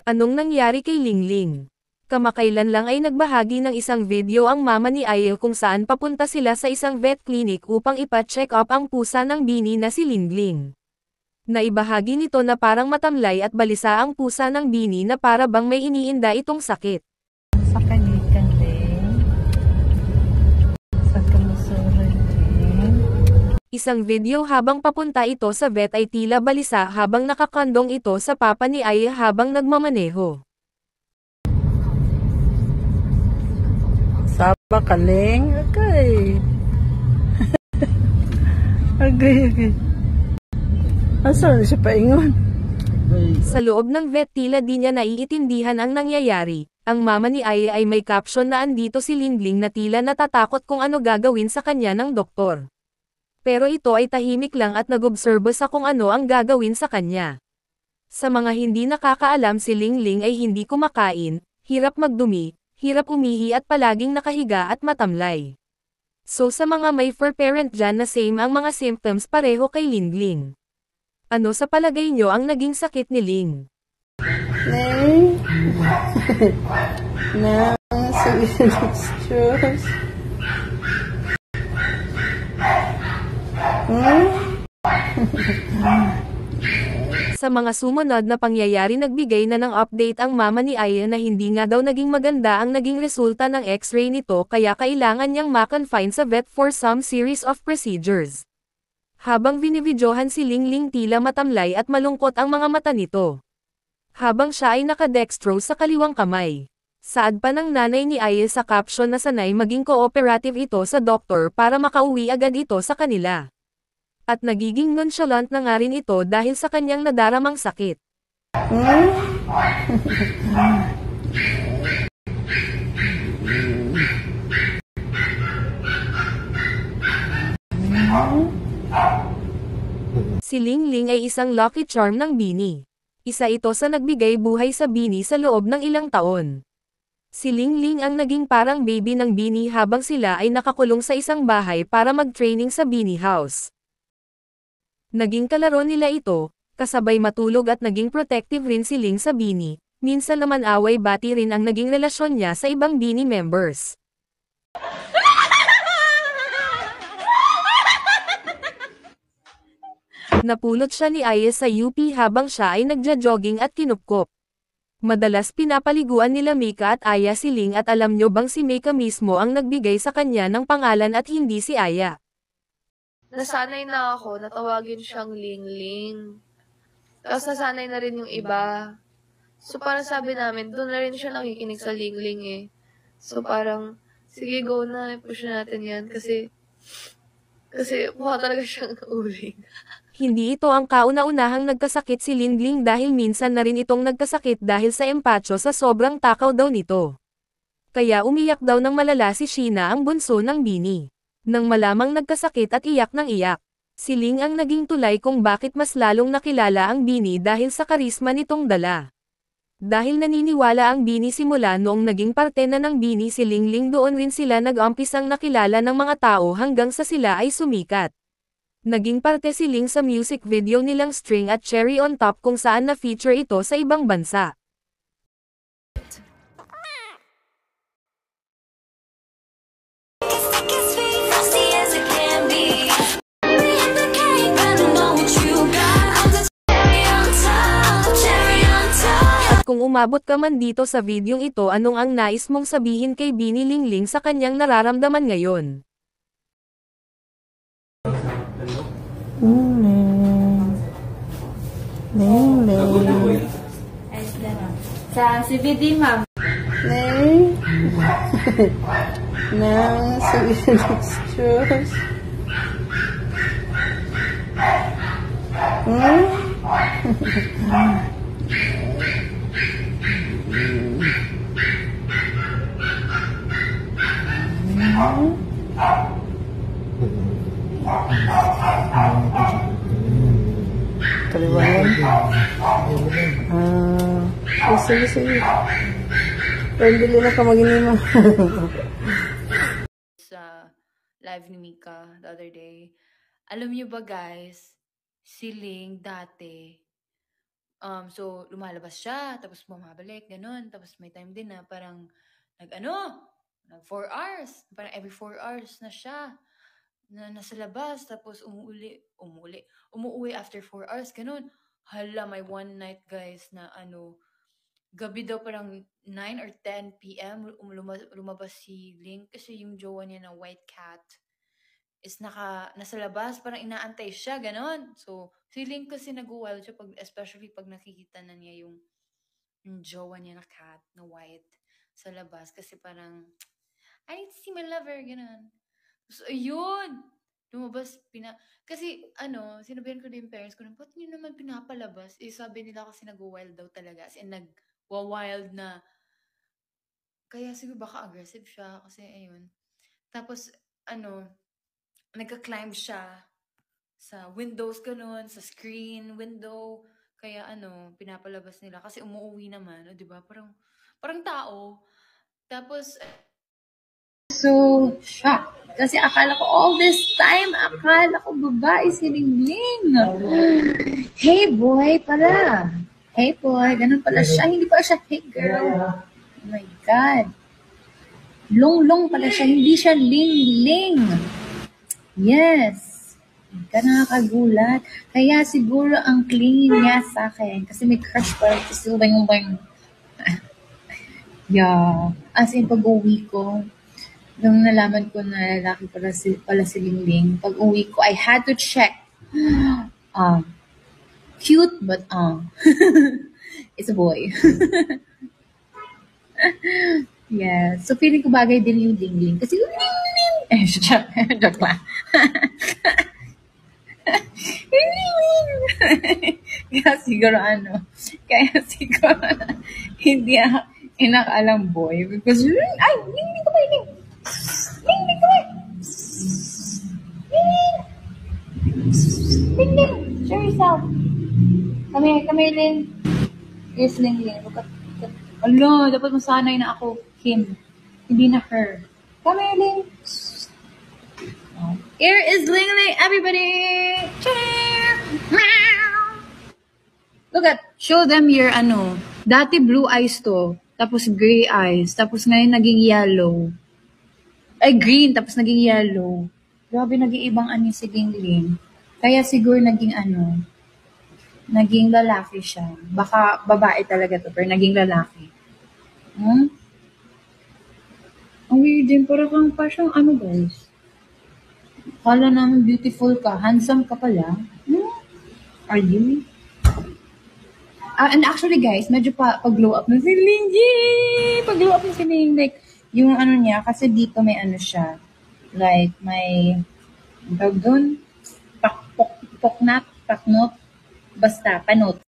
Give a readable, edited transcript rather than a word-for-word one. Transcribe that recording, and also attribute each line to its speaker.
Speaker 1: Anong nangyari kay Lingling? Kamakailan lang ay nagbahagi ng isang video ang mama ni Aya kung saan papunta sila sa isang vet clinic upang ipa-check up ang pusa ng Bini na si Lingling. Naibahagi nito na parang matamlay at balisa ang pusa ng Bini na para bang may iniinda itong sakit.
Speaker 2: Sa kanikan din. Sa kalusuran din.
Speaker 1: Isang video habang papunta ito sa vet ay tila balisa habang nakakandong ito sa papa ni Aya habang nagmamaneho.
Speaker 2: Saba kaling, okay. Okay. Asa na siya paingon?
Speaker 1: Sa loob ng vet tila di niya naiintindihan ang nangyayari. Ang mama ni Aya ay may caption na andito si Lingling na tila natatakot kung ano gagawin sa kanya ng doktor. Pero ito ay tahimik lang at nag-obserbo sa kung ano ang gagawin sa kanya. Sa mga hindi nakakaalam, si Lingling ay hindi kumakain, hirap magdumi, hirap umihi at palaging nakahiga at matamlay. So sa mga may fur parent dyan na same ang mga symptoms pareho kay Lingling. Ano sa palagay nyo ang naging sakit ni Ling? Sa mga sumunod na pangyayari nagbigay na ng update ang mama ni Aya na hindi nga daw naging maganda ang naging resulta ng x-ray nito kaya kailangan niyang ma-confine sa vet for some series of procedures. Habang binibidyohan si Lingling tila matamlay at malungkot ang mga mata nito. Habang siya ay nakadextrose sa kaliwang kamay. Saad pa ng nanay ni Aya sa caption na sanay maging cooperative ito sa doktor para makauwi agad ito sa kanila. At nagiging nonchalant na nga rin ito dahil sa kanyang nadaramang sakit. Si Lingling ay isang lucky charm ng Bini. Isa ito sa nagbigay buhay sa Bini sa loob ng ilang taon. Si Lingling ang naging parang baby ng Bini habang sila ay nakakulong sa isang bahay para mag-training sa Bini House. Naging kalaro nila ito, kasabay matulog at naging protective rin si Ling sa Bini, minsan naman away-bati rin ang naging relasyon niya sa ibang Bini members. Napulot siya ni Aya sa UP habang siya ay nagja-jogging at kinupkop. Madalas pinapaliguan nila Mika at Aya si Ling at alam nyo bang si Mika mismo ang nagbigay sa kanya ng pangalan at hindi si Aya.
Speaker 3: Nasanay na ako, natawagin siyang Lingling. Tapos nasanay na rin yung iba. So parang sabi namin, doon na rin siya nakikinig sa Lingling eh. So parang, sige go na, push natin yan. Kasi mukha talaga siyang uling.
Speaker 1: Hindi ito ang kauna-unahang nagkasakit si Lingling dahil minsan na rin itong nagkasakit dahil sa empacho sa sobrang takaw daw nito. Kaya umiyak daw ng malala si Sheena ang bunso ng Bini. Nang malamang nagkasakit at iyak ng iyak. Si Ling ang naging tulay kung bakit mas lalong nakilala ang Bini dahil sa karisma nitong dala. Dahil naniniwala ang Bini simula noong naging parte na ng Bini si Lingling doon rin sila nag-umpisang nakilala ng mga tao hanggang sa sila ay sumikat. Naging parte si Ling sa music video nilang String at Cherry on Top kung saan na-feature ito sa ibang bansa. Kung umabot ka man dito sa videong ito, anong ang nais mong sabihin kay Bini Lingling sa kanyang nararamdaman ngayon?
Speaker 2: Lingling.
Speaker 4: Sa CBD, ma'am.
Speaker 2: Kaliwangan. Sige. Pwede na ka mag-inima.
Speaker 4: Sa live ni Mika the other day. Alam niyo ba guys,
Speaker 5: si Ling dati, so lumalabas siya, tapos bumabalik, ganun. Tapos may time din na parang nag 4 hours. Parang every 4 hours na siya na nasa labas, tapos umuwi after 4 hours, ganun. Hala, may one night, guys, na gabi daw parang 9 or 10 p.m. lumabas si Ling kasi yung jowa niya na white cat is nasa labas, parang inaantay siya, ganon. So, si Ling kasi nag-wild siya, especially pag nakikita na niya yung jowa niya na cat, na white, sa labas. Kasi parang, I need to see my lover, ganon. So, ayun! Lumabas, kasi, sinabihan ko din yung parents ko, ba't niyo naman pinapalabas? Sabi nila kasi nag-wild daw talaga. As in, nag-wild na. Kaya siguro baka aggressive siya, kasi ayun. Tapos, nagka-climb siya sa windows, ganun, sa screen, window. Kaya pinapalabas nila. Kasi umuwi naman, di ba? Parang tao. Tapos, so, shocked. Kasi akala ko all this time, akala ko babae si Lingling. Hey boy pala. Hey boy, ganun pala siya. Hindi pala siya hey girl. Oh my God. Long pala siya. Hindi siya Lingling. Yes. Ka nakakagulat. Kaya siguro ang clingy niya sa akin. Kasi may crush pa. Kasi bang. Yeah. As in, pag-uwi ko, nung nalaman ko na lalaki pala si Lingling, pag-uwi ko, I had to check. Cute, but it's a boy. Yeah. So, feeling ko bagay din yung Lingling. Kasi yung Lingling! Joke lang. Kaya siguro hindi inakalang boy because ay, Lingling ka ba? Lingling ka ba? Lingling! Show yourself. Kami, Ling. Yes, Lingling. Ala, dapat masanay na ako him. Hindi na her. Kami, Ling. Here is Lingling, everybody! Cheer! Meow! Look at, show them your dati blue eyes to, tapos gray eyes, tapos ngayon naging yellow. Ay, green, tapos naging yellow. Grabe, nag-iibang si Lingling. Kaya siguro naging naging lalaki siya. Baka babae talaga to, pero naging lalaki. Ang weird din, parang siyang guys. Kala namin beautiful ka, handsome ka pala. Are you? And actually guys, medyo pag-glow up na si Lingling. Pag-glow up na si Lingling. Like, yung niya, kasi dito may siya. Like, may, tawag doon, paknot, basta, panot.